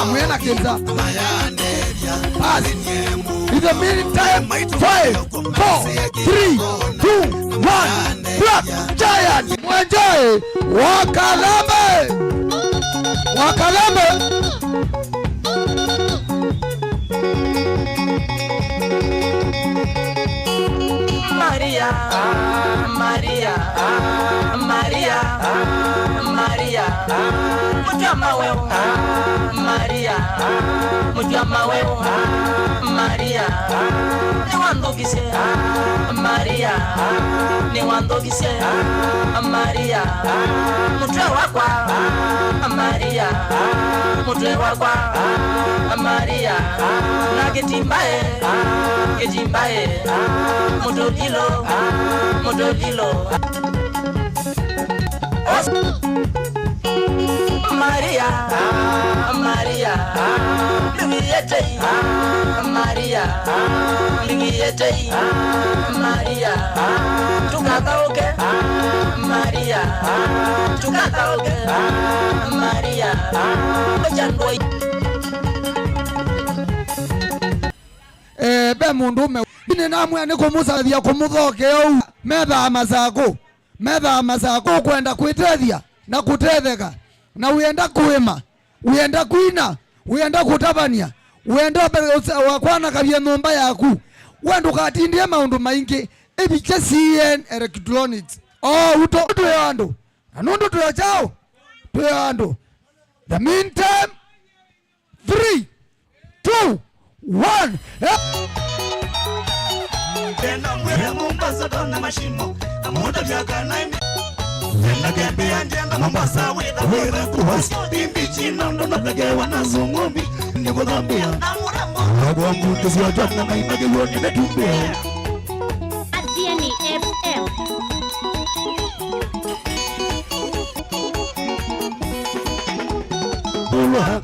amwena kinza in the meantime 5 4 3 2 1 Black Giant mwenjoe Wakalame Maria Maria Maria Maria mujama wewe Maria mujama wewe Maria ni wandogise Maria ni wandogise Maria mutwe wakwa Maria mutwe wakwa Maria na getimbae mutodilo Maria Maria lingiyetei Maria lingiyetei Maria tukakaoke Maria tukakaoke Maria jandoi be mundume ine namwe ni kumusathia kumuthoke au metha masako kwenda kwitethia na kutetheka na uenda kuima uenda kuina uenda kutabania uenda wakwana kavye nyumba yaku wendo katindie maundu maingi ebiche CN electronics uto yando anundu tuyo chao tuyo yando the meantime 3 2 1 tena mwere Mombasa dona mashimo amuda vyaka naime Nenda gembe anjenga Mombasa weda mwere kuhasi Bimbi china ndo nablagewa na zungumbi Niko dhambia Agwa mbuto siwa jwana na image yoni metumbia Adiani FM Buluha